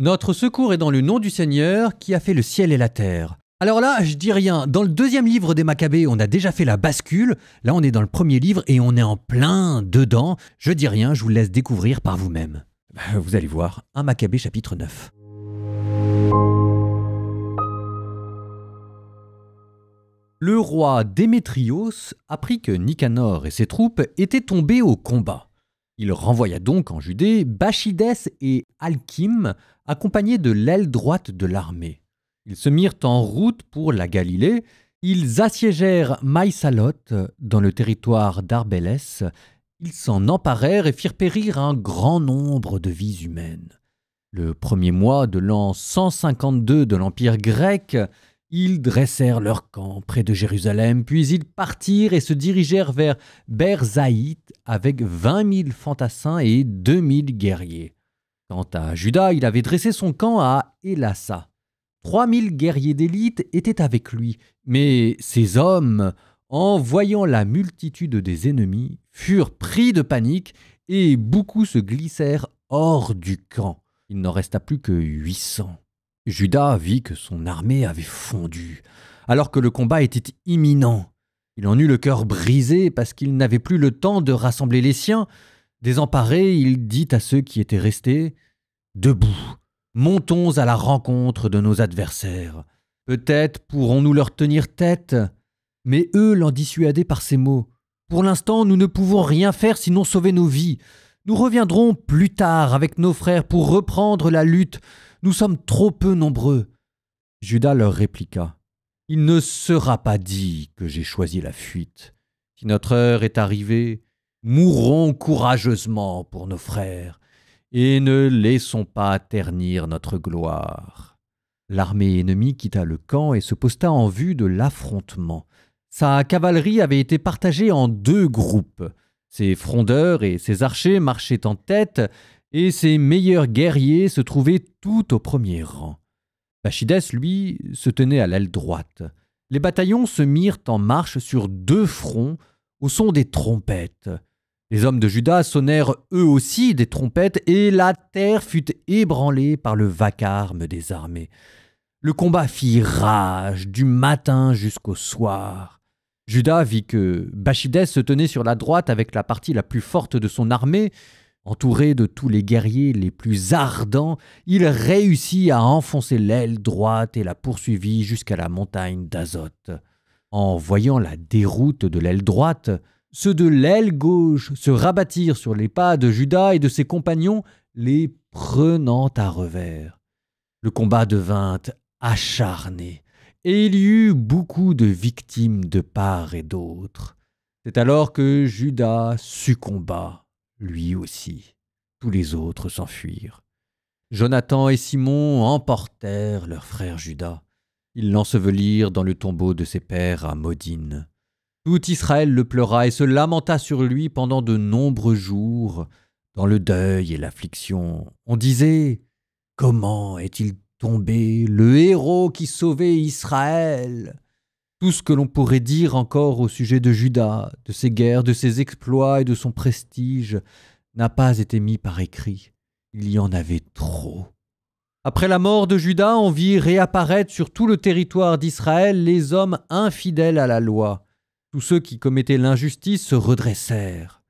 Notre secours est dans le nom du Seigneur qui a fait le ciel et la terre. Alors là, je dis rien. Dans le deuxième livre des Maccabées, on a déjà fait la bascule. Là, on est dans le premier livre et on est en plein dedans. Je dis rien, je vous laisse découvrir par vous-même. Vous allez voir, 1 Maccabée chapitre 9. Le roi Démétrios apprit que Nicanor et ses troupes étaient tombés au combat. Il renvoya donc en Judée Bacchidès et Alkim, accompagnés de l'aile droite de l'armée. Ils se mirent en route pour la Galilée. Ils assiégèrent Maïsaloth dans le territoire d'Arbélès. Ils s'en emparèrent et firent périr un grand nombre de vies humaines. Le premier mois de l'an 152 de l'Empire grec, ils dressèrent leur camp près de Jérusalem, puis ils partirent et se dirigèrent vers Berzaït avec 20 000 fantassins et 2 000 guerriers. Quant à Juda, il avait dressé son camp à Élassa. 3 000 guerriers d'élite étaient avec lui, mais ces hommes, en voyant la multitude des ennemis, furent pris de panique et beaucoup se glissèrent hors du camp. Il n'en resta plus que 800. Juda vit que son armée avait fondu, alors que le combat était imminent. Il en eut le cœur brisé parce qu'il n'avait plus le temps de rassembler les siens. Désemparé, il dit à ceux qui étaient restés « Debout, montons à la rencontre de nos adversaires. Peut-être pourrons-nous leur tenir tête. » Mais eux l'en dissuadaient par ces mots. « Pour l'instant, nous ne pouvons rien faire sinon sauver nos vies. Nous reviendrons plus tard avec nos frères pour reprendre la lutte. Nous sommes trop peu nombreux. » Juda leur répliqua. « Il ne sera pas dit que j'ai choisi la fuite. Si notre heure est arrivée, mourons courageusement pour nos frères et ne laissons pas ternir notre gloire. » L'armée ennemie quitta le camp et se posta en vue de l'affrontement. Sa cavalerie avait été partagée en 2 groupes. Ses frondeurs et ses archers marchaient en tête, et ses meilleurs guerriers se trouvaient tout au premier rang. Bacchidès, lui, se tenait à l'aile droite. Les bataillons se mirent en marche sur 2 fronts, au son des trompettes. Les hommes de Juda sonnèrent eux aussi des trompettes, et la terre fut ébranlée par le vacarme des armées. Le combat fit rage du matin jusqu'au soir. Juda vit que Bacchidès se tenait sur la droite avec la partie la plus forte de son armée. Entouré de tous les guerriers les plus ardents, il réussit à enfoncer l'aile droite et la poursuivit jusqu'à la montagne d'Azote. En voyant la déroute de l'aile droite, ceux de l'aile gauche se rabattirent sur les pas de Juda et de ses compagnons, les prenant à revers. Le combat devint acharné, et il y eut beaucoup de victimes de part et d'autre. C'est alors que Juda succomba, lui aussi. Tous les autres s'enfuirent. Jonathan et Simon emportèrent leur frère Juda. Ils l'ensevelirent dans le tombeau de ses pères à Modine. Tout Israël le pleura et se lamenta sur lui pendant de nombreux jours. Dans le deuil et l'affliction, on disait « Comment est-il tombé, le héros qui sauvait Israël ?» Tout ce que l'on pourrait dire encore au sujet de Juda, de ses guerres, de ses exploits et de son prestige n'a pas été mis par écrit. Il y en avait trop. Après la mort de Juda, on vit réapparaître sur tout le territoire d'Israël les hommes infidèles à la loi. Tous ceux qui commettaient l'injustice se redressèrent.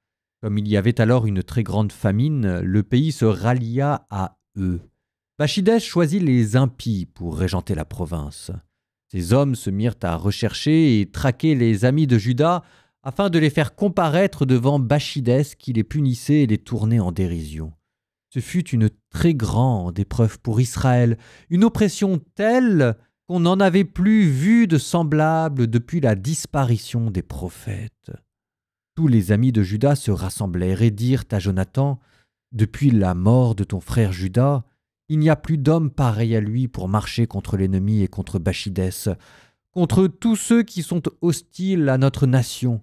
Comme il y avait alors une très grande famine, le pays se rallia à eux. Bacchidès choisit les impies pour régenter la province. Ces hommes se mirent à rechercher et traquer les amis de Juda afin de les faire comparaître devant Bacchidès qui les punissait et les tournait en dérision. Ce fut une très grande épreuve pour Israël, une oppression telle qu'on n'en avait plus vu de semblable depuis la disparition des prophètes. Tous les amis de Juda se rassemblèrent et dirent à Jonathan « Depuis la mort de ton frère Juda, il n'y a plus d'homme pareil à lui pour marcher contre l'ennemi et contre Bacchidès, contre tous ceux qui sont hostiles à notre nation.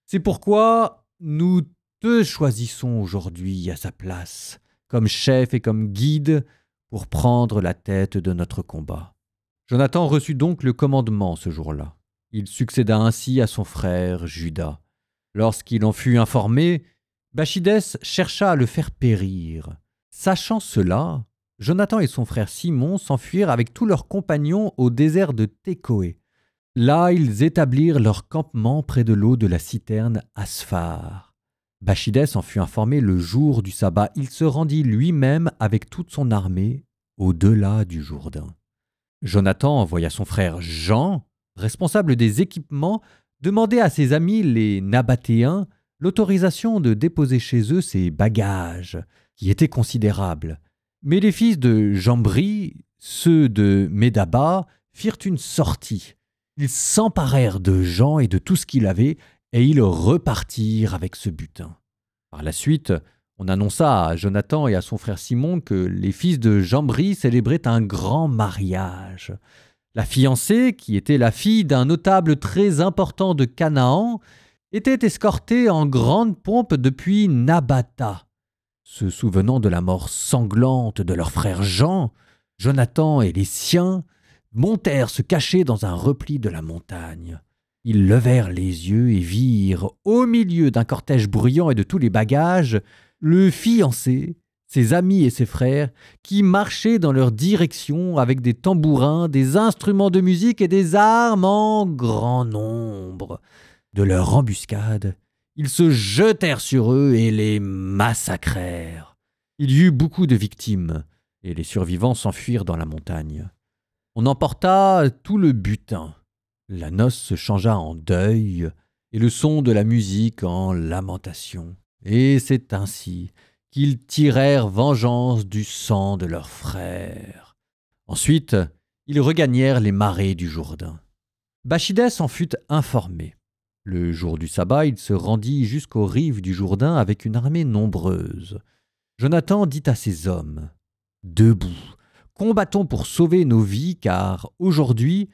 C'est pourquoi nous te choisissons aujourd'hui à sa place, comme chef et comme guide, pour prendre la tête de notre combat. » Jonathan reçut donc le commandement ce jour-là. Il succéda ainsi à son frère Juda. Lorsqu'il en fut informé, Bacchidès chercha à le faire périr. Sachant cela, Jonathan et son frère Simon s'enfuirent avec tous leurs compagnons au désert de Tékoé. Là, ils établirent leur campement près de l'eau de la citerne Asphar. Bachidès en fut informé le jour du sabbat. Il se rendit lui-même avec toute son armée au-delà du Jourdain. Jonathan envoya son frère Jean, responsable des équipements, demander à ses amis les Nabatéens l'autorisation de déposer chez eux ses bagages, qui étaient considérables. Mais les fils de Jambri, ceux de Médaba, firent une sortie. Ils s'emparèrent de Jean et de tout ce qu'il avait, et ils repartirent avec ce butin. Par la suite, on annonça à Jonathan et à son frère Simon que les fils de Jambri célébraient un grand mariage. La fiancée, qui était la fille d'un notable très important de Canaan, était escortée en grande pompe depuis Nabatha. Se souvenant de la mort sanglante de leur frère Jean, Jonathan et les siens montèrent se cacher dans un repli de la montagne. Ils levèrent les yeux et virent, au milieu d'un cortège bruyant et de tous les bagages, le fiancé, ses amis et ses frères, qui marchaient dans leur direction avec des tambourins, des instruments de musique et des armes en grand nombre. De leur embuscade, ils se jetèrent sur eux et les massacrèrent. Il y eut beaucoup de victimes, et les survivants s'enfuirent dans la montagne. On emporta tout le butin. La noce se changea en deuil, et le son de la musique en lamentation. Et c'est ainsi qu'ils tirèrent vengeance du sang de leurs frères. Ensuite, ils regagnèrent les marais du Jourdain. Bachidès en fut informé. Le jour du sabbat, il se rendit jusqu'aux rives du Jourdain avec une armée nombreuse. Jonathan dit à ses hommes : « Debout, combattons pour sauver nos vies, car aujourd'hui,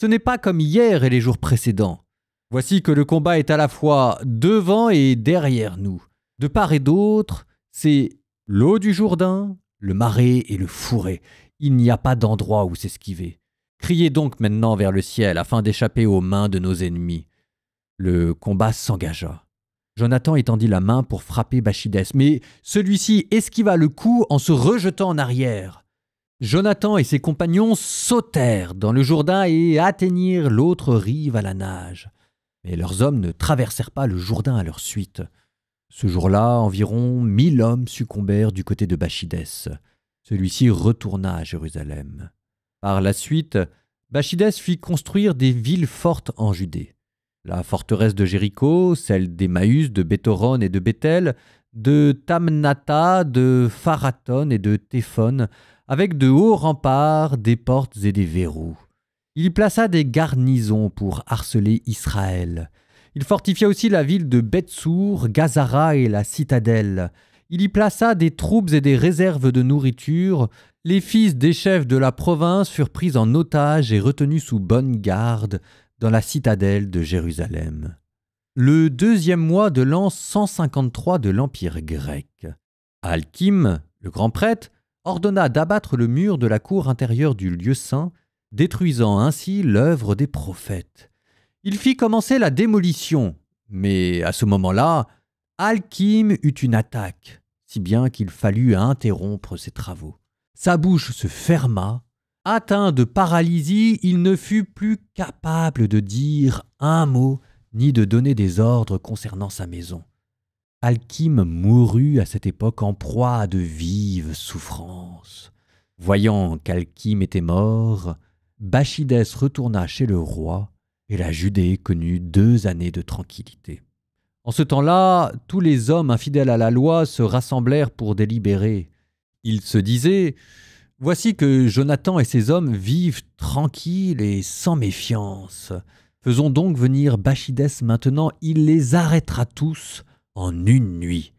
ce n'est pas comme hier et les jours précédents. Voici que le combat est à la fois devant et derrière nous. De part et d'autre, c'est l'eau du Jourdain, le marais et le fourré. Il n'y a pas d'endroit où s'esquiver. Criez donc maintenant vers le ciel afin d'échapper aux mains de nos ennemis. » Le combat s'engagea. Jonathan étendit la main pour frapper Bachidès, mais celui-ci esquiva le coup en se rejetant en arrière. Jonathan et ses compagnons sautèrent dans le Jourdain et atteignirent l'autre rive à la nage. Mais leurs hommes ne traversèrent pas le Jourdain à leur suite. Ce jour-là, environ 1000 hommes succombèrent du côté de Bachidès. Celui-ci retourna à Jérusalem. Par la suite, Bachidès fit construire des villes fortes en Judée. La forteresse de Jéricho, celle d'Emmaüs, de Béthoron et de Béthel, de Tamnata, de Pharathon et de Téphon, avec de hauts remparts, des portes et des verrous. Il y plaça des garnisons pour harceler Israël. Il fortifia aussi la ville de Bethsour, Gazara et la citadelle. Il y plaça des troupes et des réserves de nourriture. Les fils des chefs de la province furent pris en otage et retenus sous bonne garde dans la citadelle de Jérusalem. Le 2e mois de l'an 153 de l'Empire grec, Alkim, le grand prêtre, ordonna d'abattre le mur de la cour intérieure du lieu saint, détruisant ainsi l'œuvre des prophètes. Il fit commencer la démolition, mais à ce moment-là, Alkim eut une attaque, si bien qu'il fallut interrompre ses travaux. Sa bouche se ferma. Atteint de paralysie, il ne fut plus capable de dire un mot ni de donner des ordres concernant sa maison. Alkim mourut à cette époque en proie à de vives souffrances. Voyant qu'Alkim était mort, Bachidès retourna chez le roi et la Judée connut 2 années de tranquillité. En ce temps-là, tous les hommes infidèles à la loi se rassemblèrent pour délibérer. Ils se disaient : voici que Jonathan et ses hommes vivent tranquilles et sans méfiance. Faisons donc venir Bachidès maintenant, il les arrêtera tous en une nuit.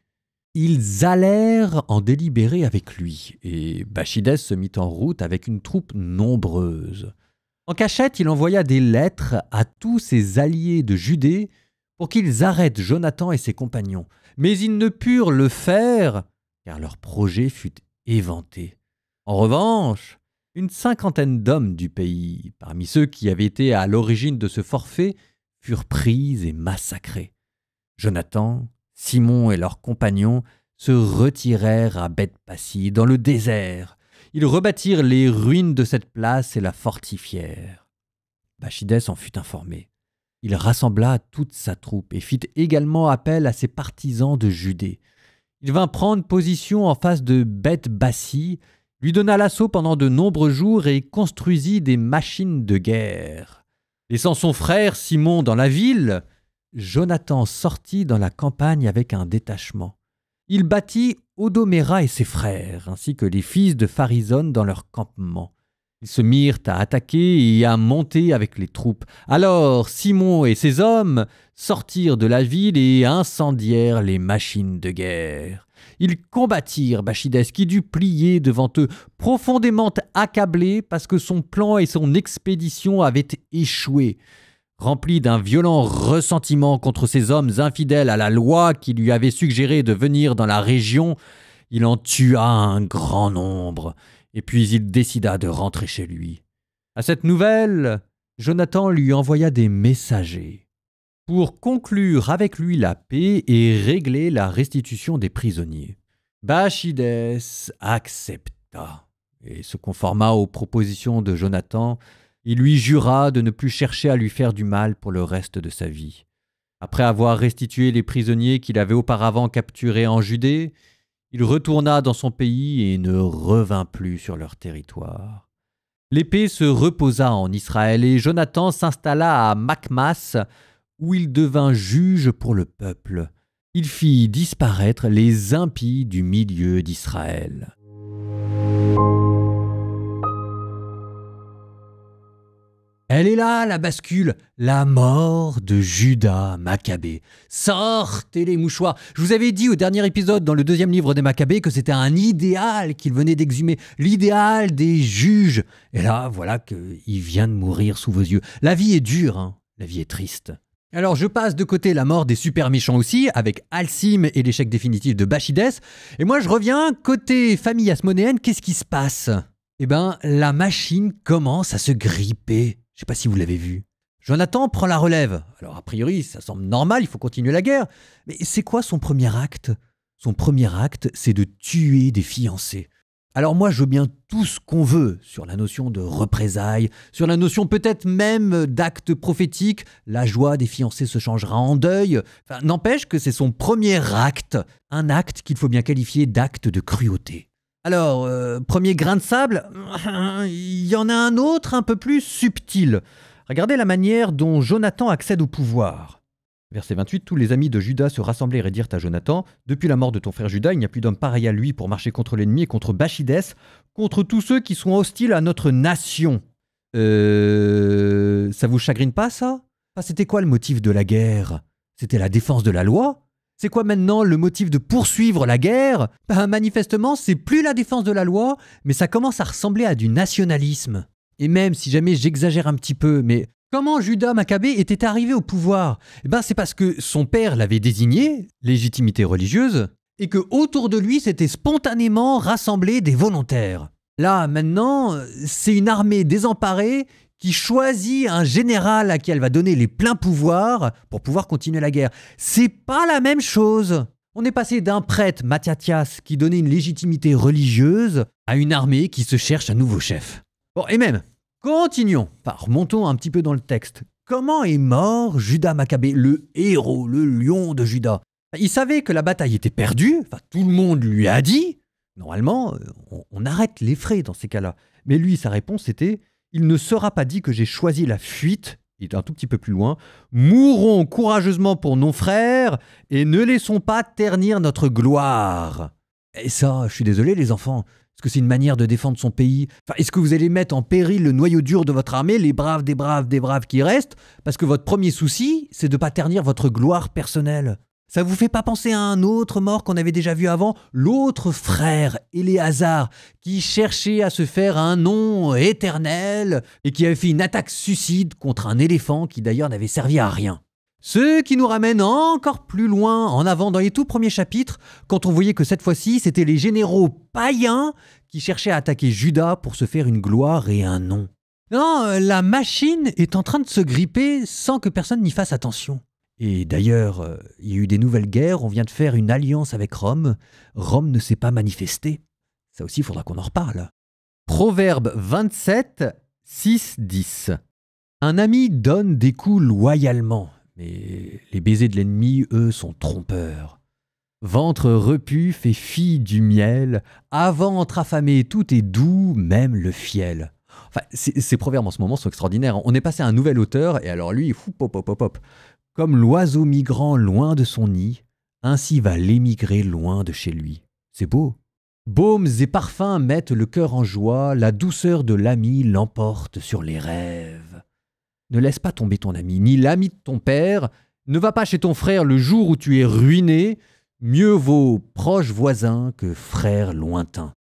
Ils allèrent en délibérer avec lui, et Bachidès se mit en route avec une troupe nombreuse. En cachette, il envoya des lettres à tous ses alliés de Judée pour qu'ils arrêtent Jonathan et ses compagnons. Mais ils ne purent le faire, car leur projet fut éventé. En revanche, une 50aine d'hommes du pays, parmi ceux qui avaient été à l'origine de ce forfait, furent pris et massacrés. Jonathan, Simon et leurs compagnons se retirèrent à Beth-Passi, dans le désert. Ils rebâtirent les ruines de cette place et la fortifièrent. Bacchidès en fut informé. Il rassembla toute sa troupe et fit également appel à ses partisans de Judée. Il vint prendre position en face de Beth-Bassi, lui donna l'assaut pendant de nombreux jours et construisit des machines de guerre. Laissant son frère Simon dans la ville, Jonathan sortit dans la campagne avec un détachement. Il battit Odoméra et ses frères, ainsi que les fils de Pharisone dans leur campement. Ils se mirent à attaquer et à monter avec les troupes. Alors Simon et ses hommes sortirent de la ville et incendièrent les machines de guerre. Ils combattirent Bacchidès qui dut plier devant eux, profondément accablé parce que son plan et son expédition avaient échoué. Rempli d'un violent ressentiment contre ces hommes infidèles à la loi qui lui avaient suggéré de venir dans la région, il en tua un grand nombre, et puis il décida de rentrer chez lui. À cette nouvelle, Jonathan lui envoya des messagers pour conclure avec lui la paix et régler la restitution des prisonniers. Bacchidès accepta et se conforma aux propositions de Jonathan. Il lui jura de ne plus chercher à lui faire du mal pour le reste de sa vie. Après avoir restitué les prisonniers qu'il avait auparavant capturés en Judée, il retourna dans son pays et ne revint plus sur leur territoire. L'épée se reposa en Israël et Jonathan s'installa à Machmas, où il devint juge pour le peuple. Il fit disparaître les impies du milieu d'Israël. Elle est là, la bascule, la mort de Judas Maccabée. Sortez les mouchoirs. Je vous avais dit au dernier épisode dans le 2e livre des Maccabées que c'était un idéal qu'il venait d'exhumer, l'idéal des juges. Et là, voilà qu'il vient de mourir sous vos yeux. La vie est dure, hein. La vie est triste. Alors je passe de côté la mort des super méchants aussi, avec Alcime et l'échec définitif de Bacchidès. Et moi je reviens côté famille asmonéenne, qu'est-ce qui se passe? Eh ben, la machine commence à se gripper. Je ne sais pas si vous l'avez vu. Jonathan prend la relève. Alors a priori, ça semble normal, il faut continuer la guerre. Mais c'est quoi son premier acte? Son premier acte, c'est de tuer des fiancés. Alors moi, je veux bien tout ce qu'on veut sur la notion de représailles, sur la notion peut-être même d'acte prophétique. La joie des fiancés se changera en deuil. Enfin, n'empêche que c'est son premier acte, un acte qu'il faut bien qualifier d'acte de cruauté. Alors, premier grain de sable, il y en a un autre un peu plus subtil. Regardez la manière dont Jonathan accède au pouvoir. Verset 28, tous les amis de Judas se rassemblèrent et dirent à Jonathan, « Depuis la mort de ton frère Judas, il n'y a plus d'homme pareil à lui pour marcher contre l'ennemi et contre Bacchidès, contre tous ceux qui sont hostiles à notre nation. » Ça vous chagrine pas, ça? C'était quoi le motif de la guerre? C'était la défense de la loi? C'est quoi maintenant le motif de poursuivre la guerre? Manifestement, c'est plus la défense de la loi, mais ça commence à ressembler à du nationalisme. Et même si jamais j'exagère un petit peu, mais comment Judas Maccabée était arrivé au pouvoir? C'est parce que son père l'avait désigné, légitimité religieuse, et que autour de lui s'étaient spontanément rassemblés des volontaires. Là, maintenant, c'est une armée désemparée qui choisit un général à qui elle va donner les pleins pouvoirs pour pouvoir continuer la guerre. C'est pas la même chose. On est passé d'un prêtre, Mattathias, qui donnait une légitimité religieuse, à une armée qui se cherche un nouveau chef. Bon, et même, continuons. Remontons un petit peu dans le texte. Comment est mort Judas Maccabée, le héros, le lion de Juda? Il savait que la bataille était perdue, tout le monde lui a dit. Normalement, on arrête les frais dans ces cas-là. Mais lui, sa réponse était « Il ne sera pas dit que j'ai choisi la fuite ». Il est un tout petit peu plus loin. « Mourons courageusement pour nos frères et ne laissons pas ternir notre gloire. » Et ça, je suis désolé les enfants, est-ce que c'est une manière de défendre son pays? Est-ce que vous allez mettre en péril le noyau dur de votre armée, les braves des braves qui restent, parce que votre premier souci, c'est de ne pas ternir votre gloire personnelle? Ça vous fait pas penser à un autre mort qu'on avait déjà vu avant, l'autre frère, Éléazar, qui cherchait à se faire un nom éternel et qui avait fait une attaque suicide contre un éléphant qui d'ailleurs n'avait servi à rien. Ce qui nous ramène encore plus loin en avant dans les tout premiers chapitres, quand on voyait que cette fois-ci, c'était les généraux païens qui cherchaient à attaquer Judas pour se faire une gloire et un nom. Non, la machine est en train de se gripper sans que personne n'y fasse attention. Et d'ailleurs, il y a eu des nouvelles guerres, on vient de faire une alliance avec Rome. Rome ne s'est pas manifestée. Ça aussi, il faudra qu'on en reparle. Proverbe 27, 6, 10. Un ami donne des coups loyalement, mais les baisers de l'ennemi, eux, sont trompeurs. Ventre repu fait fi du miel, à ventre affamé tout est doux, même le fiel. Enfin, ces proverbes en ce moment sont extraordinaires. On est passé à un nouvel auteur, et alors lui, fou, pop, pop, pop, pop. Comme l'oiseau migrant loin de son nid, ainsi va l'émigré loin de chez lui. C'est beau. Baumes et parfums mettent le cœur en joie, la douceur de l'ami l'emporte sur les rêves. Ne laisse pas tomber ton ami, ni l'ami de ton père. Ne va pas chez ton frère le jour où tu es ruiné. Mieux vaut proche voisin que frère lointain.